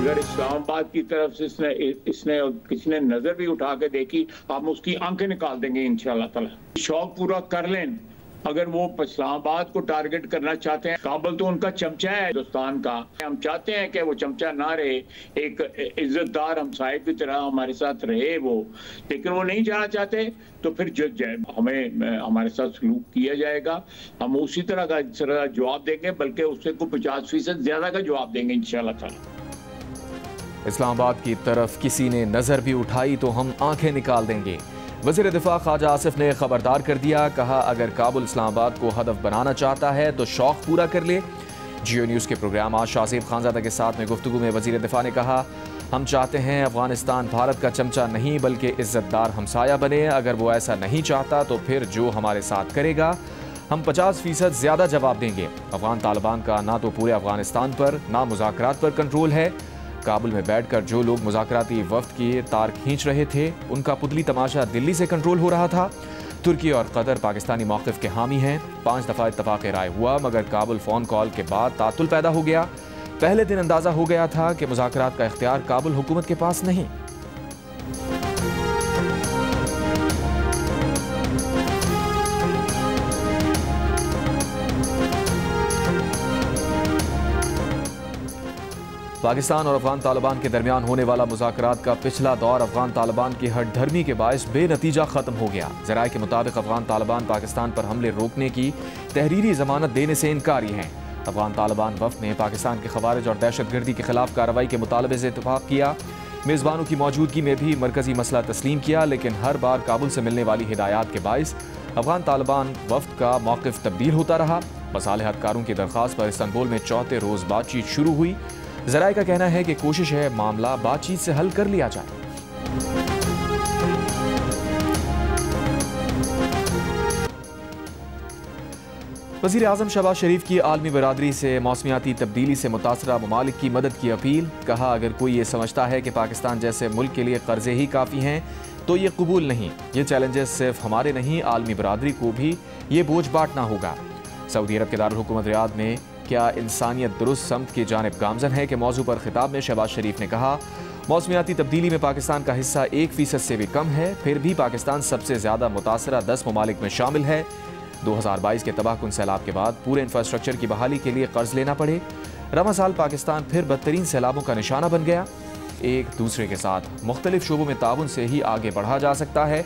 अगर इस्लामाबाद की तरफ से इसने किसी ने नजर भी उठा के देखी, हम उसकी आंखें निकाल देंगे इंशाअल्लाह ताला। शौक पूरा कर लें। अगर वो इस्लामाबाद को टारगेट करना चाहते हैं, काबुल तो उनका चमचा है हिंदुस्तान का। हम चाहते हैं कि वो चमचा ना रहे, एक इज्जतदार हमसाये की तरह हमारे साथ रहे वो, लेकिन वो नहीं जाना चाहते तो फिर हमें हमारे साथ सलूक किया जाएगा। हम उसी तरह का जवाब देंगे, बल्कि उससे को 50% ज्यादा का जवाब देंगे इंशाअल्लाह ताला। इस्लामाबाद की तरफ किसी ने नजर भी उठाई तो हम आंखें निकाल देंगे। वज़ीर दिफा ख्वाजा आसिफ ने खबरदार कर दिया, कहा अगर काबुल इस्लामाबाद को हदफ बनाना चाहता है तो शौक पूरा कर ले। जियो न्यूज़ के प्रोग्राम आज शाहज़ेब खानज़ादा के साथ में गुफ्तगू में वज़ीर दिफा ने कहा, हम चाहते हैं अफगानिस्तान भारत का चमचा नहीं बल्कि इज्जतदार हमसाया बने। अगर वो ऐसा नहीं चाहता तो फिर जो हमारे साथ करेगा हम 50% ज़्यादा जवाब देंगे। अफगान तालिबान का ना तो पूरे अफगानिस्तान पर ना मुज़ाकरात पर कंट्रोल है। काबुल में बैठकर जो लोग मुज़ाकराती वफ्द की तार खींच रहे थे उनका पुतली तमाशा दिल्ली से कंट्रोल हो रहा था। तुर्की और कतर पाकिस्तानी मौक़िफ़ के हामी हैं। 5 दफ़ा इत्तफ़ाक़ राय हुआ मगर काबुल फ़ोन कॉल के बाद तातुल पैदा हो गया। पहले दिन अंदाज़ा हो गया था कि मुज़ाकरात का इख्तियार काबुल हुकूमत के पास नहीं। पाकिस्तान और अफगान तालिबान के दरमियान होने वाला मुज़ाकरात का पिछला दौर अफगान तालिबान की हठधर्मी के बायस बेनतीजा ख़त्म हो गया। ज़राए के मुताबिक अफगान तालिबान पाकिस्तान पर हमले रोकने की तहरीरी ज़मानत देने से इनकारी हैं। अफगान तालिबान वफ़द ने पाकिस्तान के ख़वारिज और दहशतगर्दी के खिलाफ कार्रवाई के मुतालबे से इत्तफ़ाक़ किया। मेज़बानों की मौजूदगी में भी मरकज़ी मसला तस्लीम किया, लेकिन हर बार काबुल से मिलने वाली हिदायत के बायस अफगान तालिबान वफ़द का मौक़िफ़ तब्दील होता रहा। मसालिहतकारों की दरख्वास्त पर इस्तांबुल में चौथे रोज़ बातचीत शुरू हुई। ज़राए का कहना है कि कोशिश है मामला बातचीत से हल कर लिया जाए। वज़ीर आज़म शहबाज शरीफ की आलमी बरादरी से मौसमियाती तब्दीली से मुतासरा ममालिक की मदद की अपील। कहा अगर कोई ये समझता है कि पाकिस्तान जैसे मुल्क के लिए कर्जे ही काफ़ी हैं तो ये कबूल नहीं। ये चैलेंजेस सिर्फ हमारे नहीं, आलमी बरादरी को भी ये बोझ बांटना होगा। सऊदी अरब के दारुल हुकूमत रियाद में क्या इंसानियत दुरुस्त समत की जानिब गामजन है के मौजू पर खिताब में शहबाज शरीफ ने कहा, मौसमियाती तब्दीली में पाकिस्तान का हिस्सा 1% से भी कम है, फिर भी पाकिस्तान सबसे ज़्यादा मुतासरा 10 ममालिक में शामिल है। 2022 के तबाहकुन सैलाब के बाद पूरे इंफ्रास्ट्रक्चर की बहाली के लिए कर्ज लेना पड़े। रवा साल पाकिस्तान फिर बदतरीन सैलाबों का निशाना बन गया। एक दूसरे के साथ मुख्तलिफ शोबों में ताउन से ही आगे बढ़ा जा सकता है।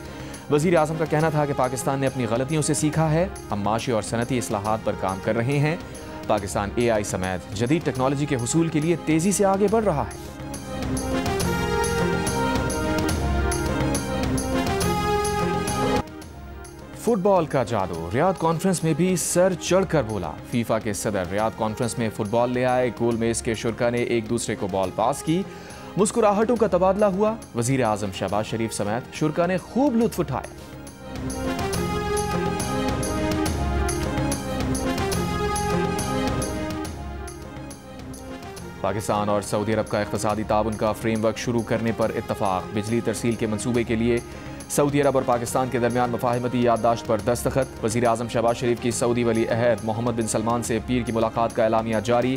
वज़ीर आज़म का कहना था कि पाकिस्तान ने अपनी गलतियों से सीखा है। हम माशी और सनती इस्लाहात पर काम कर रहे हैं। पाकिस्तान AI समेत जदीद टेक्नोलॉजी के हुसूल के लिए तेजी से आगे बढ़ रहा है। फुटबॉल का जादू रियाद कॉन्फ्रेंस में भी सर चढ़कर बोला। फीफा के सदर रियाद कॉन्फ्रेंस में फुटबॉल ले आए। गोल में इसके शुरा ने एक दूसरे को बॉल पास की। मुस्कुराहटों का तबादला हुआ। वज़ीर आज़म शहबाज शरीफ समेत शुरा ने खूब लुत्फ उठाया। पाकिस्तान और सऊदी अरब का इक़्तिसादी ताउन का फ्रेमवर्क शुरू करने पर इत्तफ़ाक़। बिजली तरसील के मंसूबे के लिए सऊदी अरब और पाकिस्तान के दरमियान मुफ़ाहिमती याददाश्त पर दस्तखत। वज़ीर आज़म शहबाज शरीफ की सऊदी वली अहद मोहम्मद बिन सलमान से पीर की मुलाकात का एलामिया जारी।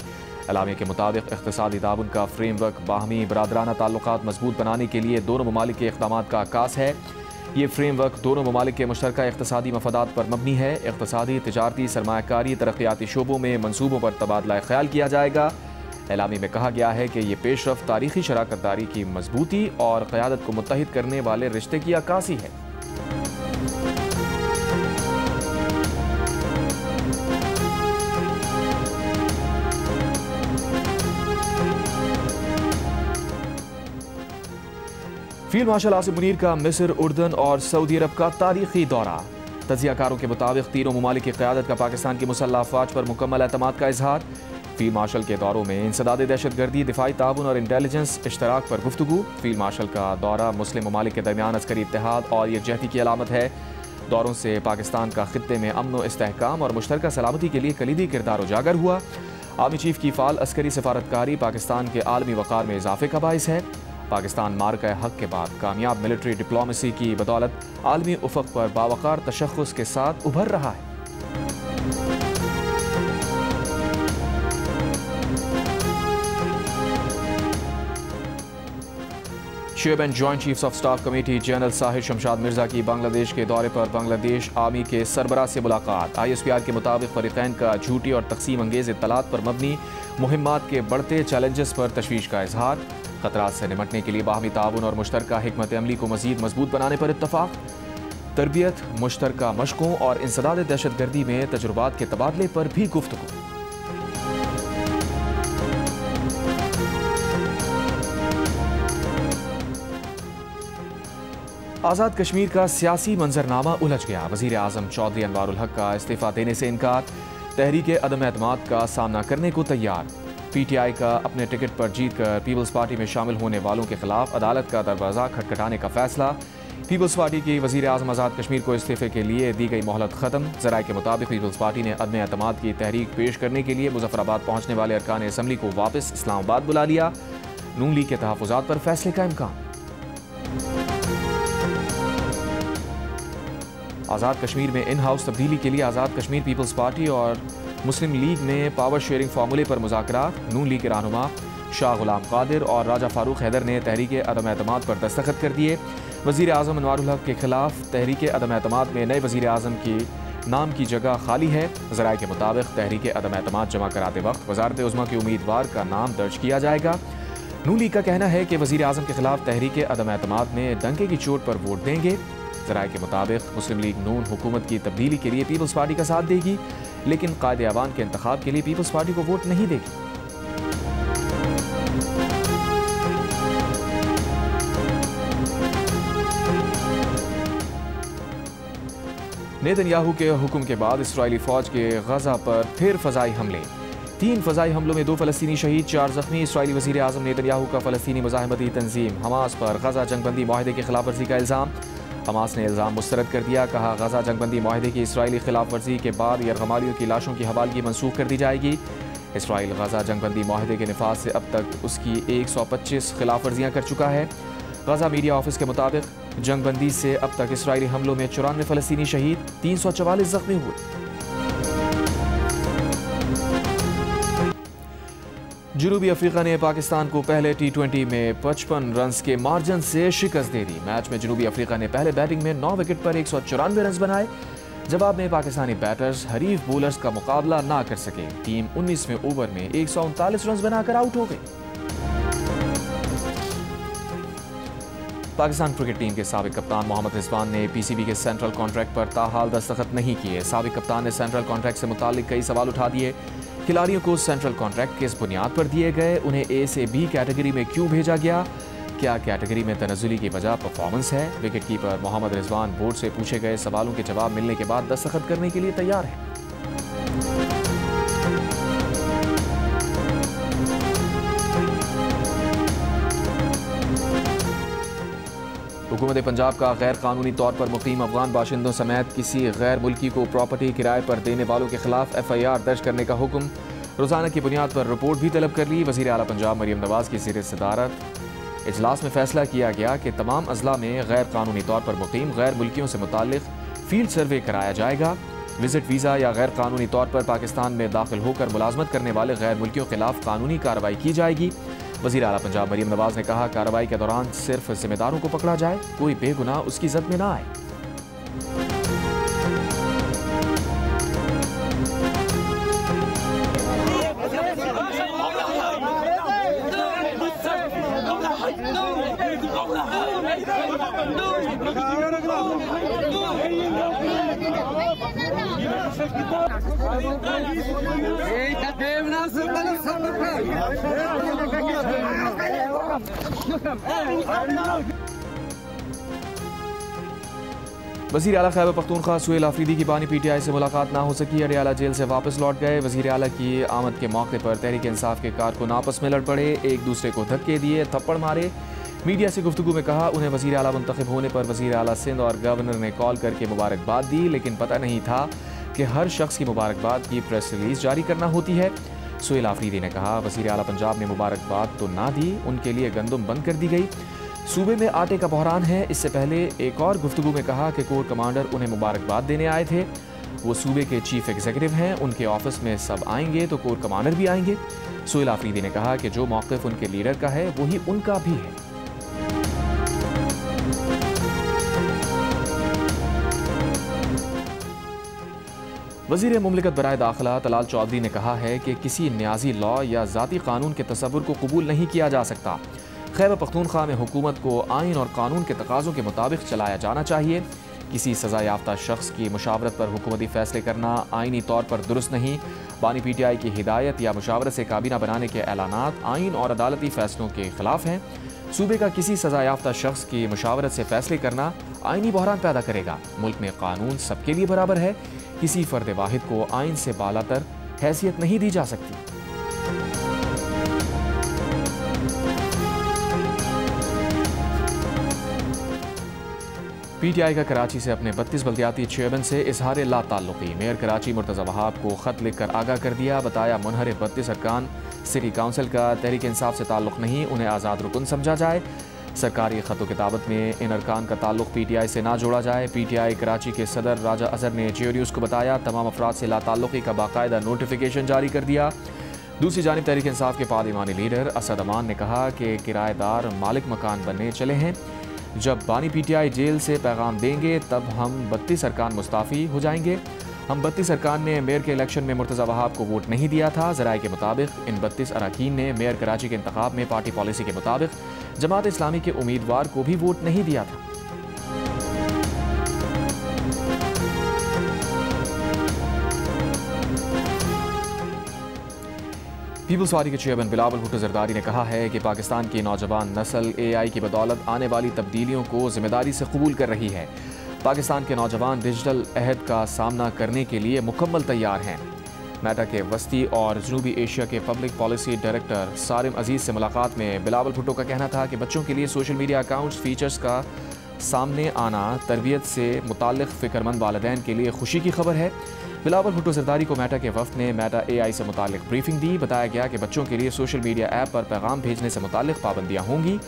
एलामिया के मुताबिक इक़्तिसादी ताउन का फ्रेमवर्क बाहमी बरादराना ताल्लुकात मजबूत बनाने के लिए दोनों ममालिक के इक़दामात का आकास है। ये फ्रेमवर्क दोनों ममालिक के मुश्तरका इक़्तिसादी मफादात पर मबनी है। इक़्तिसादी, तिजारती, सरमायाकारी, तरक्याती शोबों में मनसूबों पर तबादला ख्याल किया जाएगा। एलामी में कहा गया है कि ये पेशरफ तारीखी शराकतदारी की मजबूती और क़यादत को मुत्तहिद करने वाले रिश्ते की अक्कासी है। फील्ड मार्शल आसिम मुनीर का मिस्र, उर्दन और सऊदी अरब का तारीखी दौरा। तजियाकारों के मुताबिक तीनों ममालिक की क़यादत का पाकिस्तान की मुसल्लह अफ़वाज पर मुकम्मल एतमाद का इजहार। फील्ड मार्शल के दौरों में इंसदाद दहशतगर्दी, दिफाई ताउन और इंटेलिजेंस इश्तराक पर गुफ्तगू। फील्ड मार्शल का दौरा मुस्लिम ममालिक के दरमियान अस्करी इत्तेहाद और यकजहती की अलामत है। दौरों से पाकिस्तान का खित्ते में अमन व इस्तेहकाम और मुश्तरका सलामती के लिए कलीदी किरदार उजागर हुआ। आर्मी चीफ की फ़ाल अस्करी सफारतकारी पाकिस्तान के आलमी वक़ार में इजाफे का बाइस है। पाकिस्तान मार्का हक के बाद कामयाब मिलिट्री डिप्लोमेसी की बदौलत आलमी उफ़क़ पर बावकार तशख़्ख़ुस के साथ उभर रहा है। शेब and joint chiefs of staff committee general Sahir Shamshad Mirza की बांग्लादेश के दौरे पर बांग्लादेश आर्मी के सरबराह से मुलाकात। ISPR के मुताबिक फरीकैन का झूठी और तकसीम अंगेज इत्तलात पर मबनी मुहिम्मात के बढ़ते चैलेंजेस पर तशवीश का इजहार। खतरात से निपटने के लिए बाहमी ताउन और मुश्तरका हिकमत अमली को मजीद मजबूत बनाने पर इत्तफाक। तरबियत, मुश्तरका मशकों और इंसदाद दहशतगर्दी में तजुर्बात के तबादले पर भी गुफ्तगू। आज़ाद कश्मीर का सियासी मंजरनामा उलझ गया। वज़ीर आज़म चौधरी अनवारुल हक का इस्तीफ़ा देने से इनकार। तहरीक अदम एतमाद का सामना करने को तैयार। PTI का अपने टिकट पर जीत कर पीपल्स पार्टी में शामिल होने वालों के खिलाफ अदालत का दरवाज़ा खटखटाने का फैसला। पीपल्स पार्टी की वज़ीर आज़म आज़ाद कश्मीर को इस्तीफ़े के लिए दी गई मोहलत ख़त्म। ज़राए के मुताबिक पीपल्स पार्टी ने अदम एतमाद की तहरीक पेश करने के लिए मुजफ्फराबाद पहुँचने वाले अरकान असम्बली को वापस इस्लामाबाद बुला लिया। नून लीग के तहफ़्फ़ुज़ात पर फैसले का इम्कान। आज़ाद कश्मीर में इन हाउस तब्दीली के लिए आज़ाद कश्मीर पीपल्स पार्टी और मुस्लिम लीग ने पावर शेयरिंग फार्मूले पर मुज़ाकरात। नून लीग के रहनुमा शाह गुलाम कादिर और राजा फारूक हैदर ने तहरीक अदम एतमाद पर दस्तखत कर दिए। वज़ीर आज़म अनवारुल हक के खिलाफ तहरीक अदम एतमाद में नए वज़ीर आज़म की नाम की जगह खाली है। ज़राए के मुताबिक तहरीक अदम एतमाद जमा कराते वक्त वज़ारत उज़्मा के उम्मीदवार का नाम दर्ज किया जाएगा। नून लीग का कहना है कि वज़ीर आज़म के खिलाफ तहरीक अदम एतमाद में डंके की चोट पर वोट देंगे। ज़राए के मुताबिक मुस्लिम लीग नून हुकूमत की तब्दीली के लिए पीपल्स पार्टी का साथ देगी, लेकिन कायदे अवान के इंतखाब के लिए पीपल्स पार्टी को वोट नहीं देगी। नेतन्याहू के हुक्म के बाद इस्राएली फौज के गजा पर फिर फजाई हमले। 3 फजाई हमलों में 2 फलस्तीनी शहीद, 4 जख्मी। इस्राएली वज़ीर आज़म नेतन्याहू का फलस्तीनी मुज़ाहमती तंजीम हमास पर गजा जंगबंदी माहिदे की खिलाफ वर्जी का इल्ज़ाम। हमास ने इल्ज़ाम मुस्तरद कर दिया। कहा, गजा जंगबंदी माहिदे की इस्राएली खिलाफ वर्जी के बाद यरगमालियों की लाशों की हवालगी मनसूख कर दी जाएगी। इस्राएल गजा जंगबंदी माहिदे के निफाज से अब तक उसकी 125 खिलाफ वर्जियाँ कर चुका है। गजा मीडिया ऑफिस के मुताबिक जंगबंदी से अब तक इस्राएली हमलों में 94 फलस्तीनी शहीद, 344 जख्मी हुए। जनूबी अफ्रीका ने पाकिस्तान को पहले T20 में 55 रन के मार्जिन से शिकस्त दे दी। मैच में जनूबी अफ्रीका ने पहले बैटिंग में 9 विकेट पर 194 रन बनाए। जवाब में पाकिस्तानी बैटर्स हरीफ बॉलर्स का मुकाबला ना कर सके। टीम 19वें ओवर में 139 रन बनाकर आउट हो गई। पाकिस्तान क्रिकेट टीम के साबिक कप्तान मोहम्मद रिजवान ने PCB के सेंट्रल कॉन्ट्रैक्ट पर ताहाल दस्तखत नहीं किए। साबिक कप्तान ने सेंट्रल कॉन्ट्रैक्ट से मुताल्लिक कई सवाल उठा दिए। खिलाड़ियों को सेंट्रल कॉन्ट्रैक्ट किस बुनियाद पर दिए गए, उन्हें A से B कैटेगरी में क्यों भेजा गया, क्या कैटेगरी में तनज़ुली की वजह परफॉर्मेंस है। Wicket keeper Mohammad Rizwan board से पूछे गए सवालों के जवाब मिलने के बाद दस्तखत करने के लिए तैयार है। हुकूमत पंजाब का गैर कानूनी तौर पर मुकीम अफगान बाशिंदों समेत किसी गैर मुल्की को प्रॉपर्टी किराए पर देने वालों के खिलाफ FIR दर्ज करने का हुक्म। रोजाना की बुनियाद पर रिपोर्ट भी तलब कर ली। वज़ीर आला पंजाब मरियम नवाज की ज़ेर सदारत इजलास में फैसला किया गया कि तमाम अजला में गैर कानूनी तौर पर मुकीम गैर मुल्कियों से मुताल्लिक फील्ड सर्वे कराया जाएगा। विजिट वीज़ा या गैर कानूनी तौर पर पाकिस्तान में दाखिल होकर मुलाजमत करने वाले गैर मुल्कियों के खिलाफ कानूनी कार्रवाई की जाएगी। वज़ीर आला पंजाब मरियम नवाज ने कहा, कार्रवाई के दौरान सिर्फ जिम्मेदारों को पकड़ा जाए, कोई बेगुनाह उसकी जद में ना आए। वज़ीर आला खैबर पख्तूनख्वा सुहेल आफरीदी की बानी PTI से मुलाकात ना हो सकी। अडियाला जेल से वापस लौट गए। वज़ीर आला की आमद के मौके पर तहरीक इंसाफ के कारकुन आपस में लड़ पड़े, एक दूसरे को धक्के दिए, थप्पड़ मारे। मीडिया से गुफ्तगू में कहा, उन्हें वज़ीर आला मुंतखब होने पर वज़ीर आला सिंध और गवर्नर ने कॉल करके मुबारकबाद दी, लेकिन पता नहीं था कि हर शख्स की मुबारकबाद की प्रेस रिलीज जारी करना होती है। सुहेल आफरीदी ने कहा, वज़ीर आला पंजाब ने मुबारकबाद तो ना दी, उनके लिए गंदम बंद कर दी गई। सूबे में आटे का बहरान है। इससे पहले एक और गुफ्तगू में कहा कि कोर कमांडर उन्हें मुबारकबाद देने आए थे। वो सूबे के चीफ एग्जीक्यूटिव हैं, उनके ऑफिस में सब आएंगे तो कोर कमांडर भी आएंगे। सुहेल आफरीदी ने कहा कि जो मौक़िफ़ उनके लीडर का है वही उनका भी है। वज़ीर मुमलिकत बराए दाखिला तलाल चौधरी ने कहा है कि किसी न्याजी लॉ या ज़ाती कानून के तसव्वुर को कबूल नहीं किया जा सकता। खैबर पख्तूनख्वा में हुकूमत को आइन और कानून के तकाज़ों के मुताबिक चलाया जाना चाहिए। किसी सज़ा याफ्ता शख्स की मुशावरत पर हुकूमती फ़ैसले करना आइनी तौर पर दुरुस्त नहीं। बानी PTI की हिदायत या मुशावरत से काबीना बनाने के ऐलानात आइन और अदालती फ़ैसलों के खिलाफ हैं। सूबे का किसी सज़ा याफ्ता शख्स की मुशावरत से फ़ैसले करना आइनी बहरान पैदा करेगा। मुल्क में कानून सबके लिए बराबर है। किसी फ़र्द वाहिद को आइन से बालातर हैसियत नहीं दी जा सकती। PTI का कराची से अपने 32 बल्दियाती चेयरमैन से इजहार ला ताल्लुकी। मेयर कराची मुर्तज़ा वहाब को ख़त लिखकर आगाह कर दिया। बताया मुनहरिफ 32 अरकान सिटी काउंसिल का तहरीक इंसाफ से ताल्लुक़ नहीं, उन्हें आज़ाद रुकन समझा जाए। सरकारी ख़त किताबत में इन अरकान का ताल्लुक़ PTI से ना जोड़ा जाए। PTI कराची के सदर राजा अजहर ने जियो न्यूज़ को बताया तमाम अफराद से ला ताल्लुकी का बाकायदा नोटिफिकेशन जारी कर दिया। दूसरी जानिब तहरीक इंसाफ के पार्लिमानी लीडर असद अमान ने कहा कि किराएदार मालिक मकान बनने चले हैं। जब बानी PTI जेल से पैगाम देंगे तब हम 32 अरकान मुस्ताफ़ी हो जाएंगे। हम 32 अरकान ने मेयर के इलेक्शन में मुर्तज़ा वहाब को वोट नहीं दिया था। ज़राए के मुताबिक इन 32 अरकान ने मेयर कराची के इंतखाब में पार्टी पॉलिसी के मुताबिक जमात इस्लामी के उम्मीदवार को भी वोट नहीं दिया था। पीपल्स पार्टी के चेयरमैन बिलावल भुट्टो जरदारी ने कहा है कि पाकिस्तान की नौजवान नस्ल AI की बदौलत आने वाली तब्दीलियों को जिम्मेदारी से कबूल कर रही है। पाकिस्तान के नौजवान डिजिटल अहद का सामना करने के लिए मुकम्मल तैयार हैं। मेटा के वस्ती और जनूबी एशिया के पब्लिक पॉलिसी डायरेक्टर सारिम अजीज़ से मुलाकात में बिलावल भुट्टो का कहना था कि बच्चों के लिए सोशल मीडिया अकाउंट्स फीचर्स का सामने आना तरबियत से मुताल्लिक़ फ़िक्रमंद वालिदैन के लिए खुशी की खबर है। बिलावल भुट्टो जरदारी को मेटा के वफ़द ने मेटा AI से मुताल्लिक़ ब्रीफिंग दी। बताया गया कि बच्चों के लिए सोशल मीडिया ऐप पर पैगाम भेजने से मुताल्लिक़ पाबंदियाँ होंगी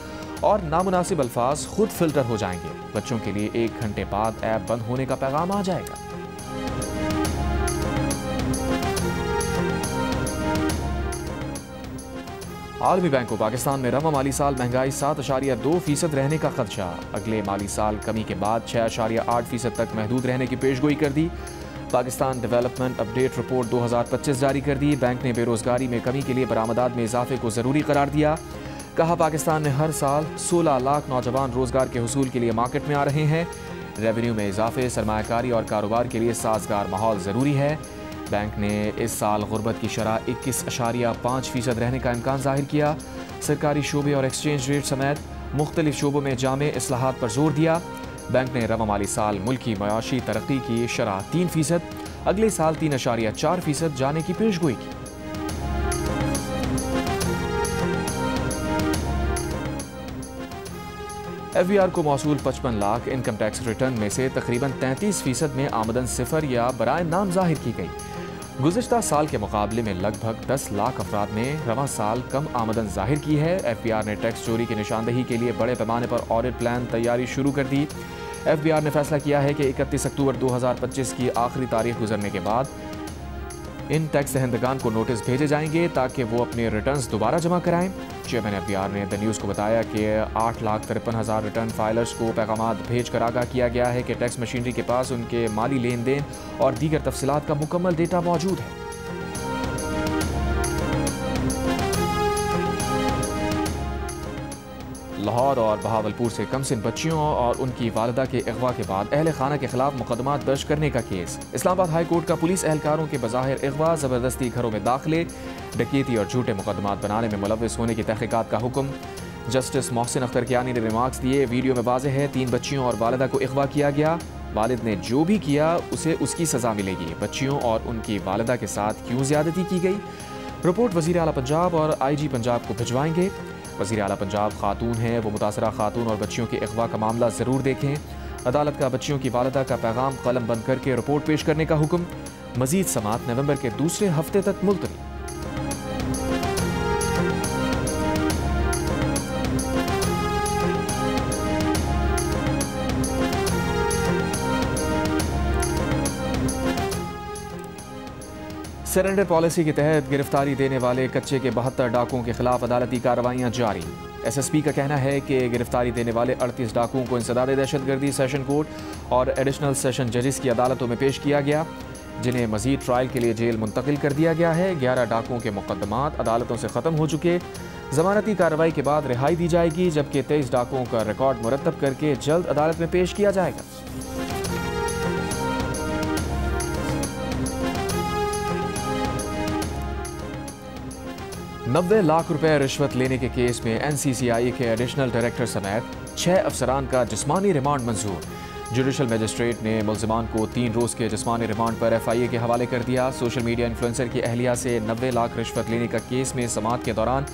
और नामुनासिब अल्फाज खुद फ़िल्टर हो जाएंगे। बच्चों के लिए 1 घंटे बाद ऐप बंद होने का पैगाम आ जाएगा। आलमी बैंक को पाकिस्तान में रवा माली साल महंगाई 7.2% रहने का खदशा। अगले माली साल कमी के बाद 6.8% तक महदूद रहने की पेशगोई कर दी। पाकिस्तान डेवलपमेंट अपडेट रिपोर्ट 2025 जारी कर दी। बैंक ने बेरोजगारी में कमी के लिए बरामदात में इजाफे को ज़रूरी करार दिया। कहा पाकिस्तान में हर साल 16 लाख नौजवान रोजगार के हुसूल के लिए मार्केट में आ रहे हैं। रेवेन्यू में इजाफे, सरमायाकारी और कारोबार के लिए साजगार माहौल ज़रूरी है। बैंक ने इस साल गुर्बत की शरह 21.5% रहने का इम्कान जाहिर किया। सरकारी शोबे और एक्सचेंज रेट समेत मुख्तलिफ शोबों में जामे इस्लाहात पर जोर दिया। बैंक ने रवा माली साल मुल्की मयाशी तरक्की की शरह 3%, अगले साल 3.4% जाने की पेशगोई की। FBR को मौसूल 55 लाख इनकम टैक्स रिटर्न में से तकरीबन 33% में आमदन सिफर या बराए नाम जाहिर की गई। गुज़िश्ता साल के मुकाबले में लगभग 10 लाख अफराद ने रवा साल कम आमदन जाहिर की है। FBR ने टैक्स चोरी की निशानदही के लिए बड़े पैमाने पर ऑडिट प्लान तैयारी शुरू कर दी। FBR ने फैसला किया है कि 31 अक्टूबर 2025 की आखिरी तारीख गुजरने के बाद इन टैक्स दहंदगान को नोटिस भेजे जाएंगे ताकि वो अपने रिटर्न्स दोबारा जमा कराएं। चेयरमैन FBR ने द न्यूज़ को बताया कि 8,53,000 रिटर्न फाइलर्स को पैगामात भेज कर आगाह किया गया है कि टैक्स मशीनरी के पास उनके माली लेन देन और दीगर तफसीलात का मुकम्मल डेटा मौजूद है। लाहौर और बहावलपुर से कमसिन बच्चियों और उनकी वालिदा के अगवा के बाद अहल खाना के खिलाफ मुकदमा दर्ज करने का केस। इस्लामाबाद हाई कोर्ट का पुलिस एहलकारों के बज़ाहिर अगवा, ज़बरदस्ती घरों में दाखिले, डकैती और झूठे मुकदमात बनाने में मुलव्विस होने की तहकीकात का हुक्म। जस्टिस मोहसिन अख्तर कियानी ने रिमार्क्स दिए। वीडियो में वाज़ेह है 3 बच्चियों और वालिदा को अगवा किया गया। वालिद ने जो भी किया उसे उसकी सज़ा मिलेगी। बच्चियों और उनकी वालिदा के साथ क्यों ज़्यादती की गई? रिपोर्ट वज़ीर आला पंजाब और IG पंजाब को भिजवाएंगे। वज़ीर आला पंजाब खातून हैं, वो मुतासरा खातून और बच्चियों के अगवा का मामला ज़रूर देखें। अदालत का बच्चियों की वालिदा का पैगाम कलम बंद करके रिपोर्ट पेश करने का हुक्म। मज़ीद समाअत नवंबर के दूसरे हफ्ते तक मुलतवी। सरेंडर पॉलिसी के तहत गिरफ्तारी देने वाले कच्चे के 72 डाकुओं के खिलाफ अदालती कार्रवाइयाँ जारी। SSP का कहना है कि गिरफ्तारी देने वाले 38 डाकुओं को इंसदाद दहशतगर्दी सेशन कोर्ट और एडिशनल सेशन जजेस की अदालतों में पेश किया गया। जिन्हें मजीद ट्रायल के लिए जेल मुंतकिल कर दिया गया है। 11 डाकुओं के मुकदमात अदालतों से ख़त्म हो चुके। जमानती कार्रवाई के बाद रिहाई दी जाएगी, जबकि 23 डाकुओं का रिकॉर्ड मुरतब करके जल्द अदालत में पेश किया जाएगा। $90 लाख रुपए रिश्वत लेने के केस में NCCI के एडिशनल डायरेक्टर समेत 6 अफसरान का जिस्मानी रिमांड मंजूर। जुडिशल मजिस्ट्रेट ने मुल्जिमान को 3 रोज़ के जिस्मानी रिमांड पर FIA के हवाले कर दिया। सोशल मीडिया इन्फ्लुएंसर की अहलिया से 90 लाख रिश्वत लेने का केस में समाअत के दौरान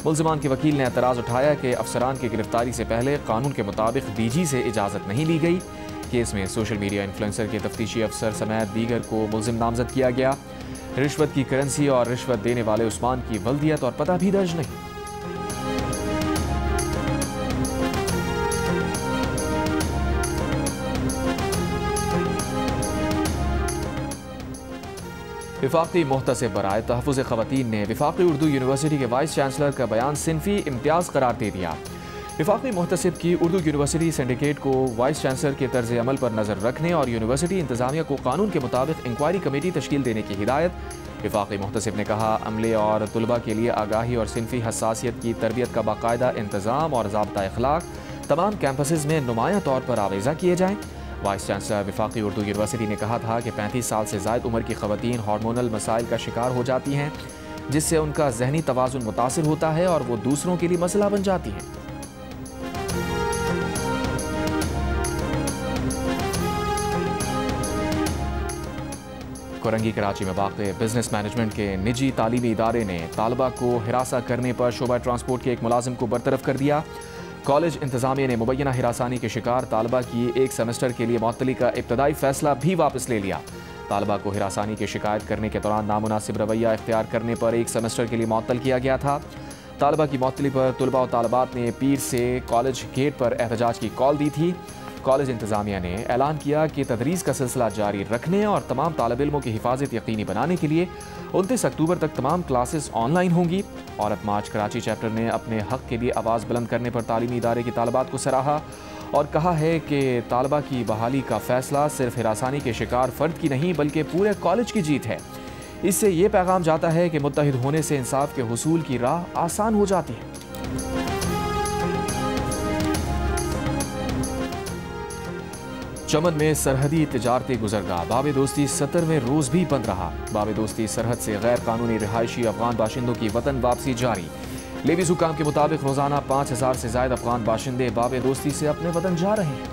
मुल्जिमान के वकील ने एतराज़ उठाया कि अफसरान की गिरफ्तारी से पहले कानून के मुताबिक DG से इजाज़त नहीं ली गई। केस में सोशल मीडिया इन्फ्लुएंसर के तफ्तीशी अफसर समेत दीगर को मुल्जिम नामजद किया गया। रिश्वत की करेंसी और रिश्वत देने वाले उस्मान की वल्दियत और पता भी दर्ज नहीं। विफाकी मुहतसिब बराए तहफ़्फ़ुज़ ख़वातीन ने विफाकी उर्दू यूनिवर्सिटी के वाइस चांसलर का बयान सिनफी इम्तियाज़ करार दे दिया। विफाकी मुहतसिब की उर्दू यूनिवर्सिटी सिंडिकेट को वाइस चांसलर के तर्ज़ अमल पर नज़र रखने और यूनिवर्सिटी इंतज़ामिया को कानून के मुताबिक इंक्वायरी कमेटी तश्कील देने की हिदायत। विफाकी मुहतसिब ने कहा, अमले और तुलबा के लिए आगाही और सिनफी हसासियत की तरबियत का बाकायदा इंतज़ाम और ज़ाब्ता अखलाक तमाम कैंपसेस में नुमाया तौर पर आवेज़ा किए जाएँ। वाइस चांसलर विफाकी उर्दू यूनिवर्सिटी ने कहा था कि 35 साल से ज़ायद उम्र की ख़वातीन हार्मोनल मसाइल का शिकार हो जाती हैं, जिससे उनका जहनी तवाज़ुन मुतासिर होता है और वो दूसरों के लिए मसला बन जाती हैं। कोरंगी कराची में वाक़े बिजनेस मैनेजमेंट के निजी तालीमी इदारे ने तालबा को हिरासा करने पर शोबा ट्रांसपोर्ट के एक मुलाजिम को बरतरफ कर दिया। कॉलेज इंतज़ामिया ने मुबैना हिरासानी के शिकार तालबा की 1 सेमेस्टर के लिए मुअत्तली का इब्तदाई फैसला भी वापस ले लिया। तालबा को हिरासानी की शिकायत करने के दौरान नामुनासिब रवैया इख्तियार करने पर 1 सेमेस्टर के लिए मुअत्तल किया गया था। तालबा की मुअत्तली पर तुलबा और तालबात ने पीर से कॉलेज गेट पर एहतजाज की कॉल दी थी। कॉलेज इंतज़ामिया ने ऐलान किया कि तदरीस का सिलसिला जारी रखने और तमाम तालिब इल्मों की हिफाजत यकीनी बनाने के लिए 29 अक्टूबर तक तमाम क्लासेस ऑनलाइन होंगी। औरत मार्च कराची चैप्टर ने अपने हक़ के लिए आवाज़ बुलंद करने पर तालीमी इदारे की तालिबात को सराहा और कहा है कि तालबा की बहाली का फ़ैसला सिर्फ हिरासानी के शिकार फ़र्द की नहीं बल्कि पूरे कॉलेज की जीत है। इससे ये पैगाम जाता है कि मुत्तहिद होने से इंसाफ के हुसूल की राह आसान हो जाती है। चमन में सरहदी तिजारती गुजरगाह बाब दोस्ती 70वें रोज़ भी बंद रहा। बाब दोस्ती सरहद से गैर कानूनी रिहायशी अफगान बाशिंदों की वतन वापसी जारी। लेवीज़ हुकाम के मुताबिक रोज़ाना 5000 से ज़ायद अफगान बाशिंदे बाब दोस्ती से अपने वतन जा रहे हैं।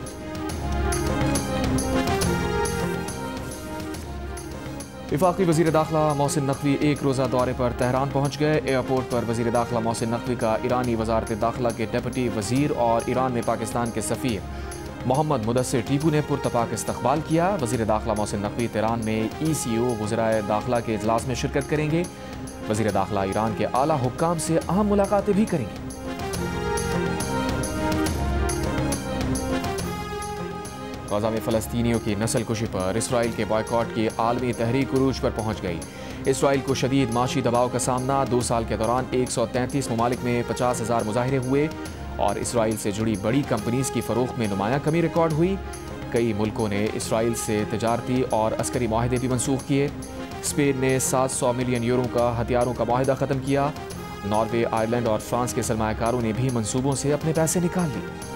वफाकी वज़ीर दाखिला मोहसिन नकवी 1 रोज़ा दौरे पर तेहरान पहुँच गए। एयरपोर्ट पर वज़ीर दाखिला मोहसिन नकवी का ईरानी वज़ारत दाखिला के डिप्टी वज़ीर और ईरान में पाकिस्तान के सफ़ीर मोहम्मद मुदस्सिर टीपू ने पुरतपाक इस्तकबाल किया। वज़ीर दाखिला मोहसिन नकवी तेहरान में ECO वज़राए दाखिला के इजलास में शिरकत करेंगे। वज़ीर दाखिला ईरान के आला हुक्काम से अहम मुलाकातें भी करेंगे। गाज़ा में फ़लस्तीनियों की नस्ल कुशी पर इसराइल के बॉयकॉट की आलमी तहरीक उरूज पर पहुँच गई। इसराइल को शदीद माशी दबाव का सामना। 2 साल के दौरान 133 ममालिक में 50,000 मुजाहिरे हुए और इसराइल से जुड़ी बड़ी कंपनीज़ की फ़रोख्त में नुमाया कमी रिकॉर्ड हुई। कई मुल्कों ने इसराइल से तिजारती और अस्करी माहदे भी मनसूख किए। स्पेन ने 700 मिलियन यूरो का हथियारों का माहदा ख़त्म किया। नॉर्वे, आयरलैंड और फ्रांस के सरमायाकारों ने भी मंसूबों से अपने पैसे निकाल लिए।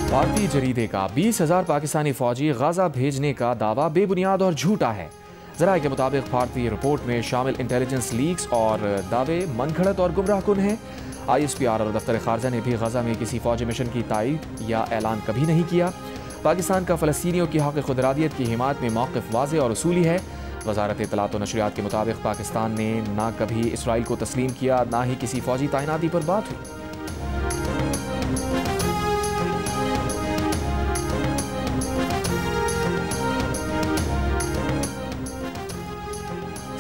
भारतीय जरीदे का 20,000 पाकिस्तानी फौजी गाजा भेजने का दावा बेबुनियाद और झूठा है। ज़राए के मुताबिक भारतीय रिपोर्ट में शामिल इंटेलिजेंस लीक्स और दावे मनगढ़ंत और गुमराहकुन हैं। ISPR और दफ्तर खारजा ने भी गाजा में किसी फौजी मिशन की तायीद या ऐलान कभी नहीं किया। पाकिस्तान का फ़लस्तीनियों की हक़ खुदरादियत की हिमायत में मौक़िफ़ वाज़ेह और उसूली है। वज़ारत इत्तलात व नशरियात के मुताबिक पाकिस्तान ने ना कभी इसराइल को तस्लीम किया, ना ही किसी फौजी तैनाती पर बात हुई।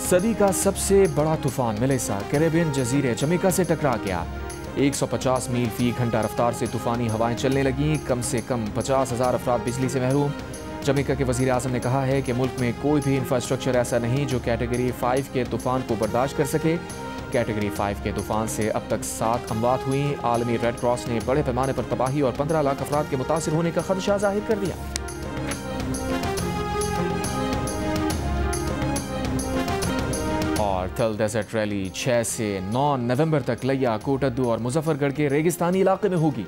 सदी का सबसे बड़ा तूफान मेलिसा कैरेबियन जजीरे जमैका से टकरा गया। 150 मील फी घंटा रफ्तार से तूफानी हवाएं चलने लगीं। कम से कम 50,000 अफराद बिजली से महरूम। जमैका के वज़ीर आज़म ने कहा है कि मुल्क में कोई भी इंफ्रास्ट्रक्चर ऐसा नहीं जो कैटेगरी 5 के तूफान को बर्दाश्त कर सके। कैटेगरी 5 के तूफान से अब तक 7 अमवात हुई। आलमी रेड क्रॉस ने बड़े पैमाने पर तबाही और 15 लाख अफराद के मुतासिर होने का खदशा जाहिर कर दिया। और थल डेजर्ट रैली 6 से 9 नवंबर तक लिया, कोटद्दू और मुजफ्फरगढ़ के रेगिस्तानी इलाके में होगी।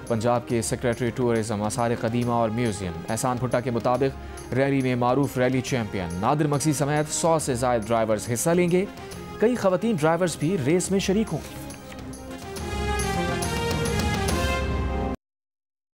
पंजाब के सेक्रेटरी टूरिज्म, आसार कदीमा और म्यूजियम एहसान भुट्टा के मुताबिक रैली में मारूफ रैली चैंपियन नादिर मक्सी समेत 100 से ज़ायद ड्राइवर्स हिस्सा लेंगे। कई खवातीन ड्राइवर्स भी रेस में शरीक होंगे।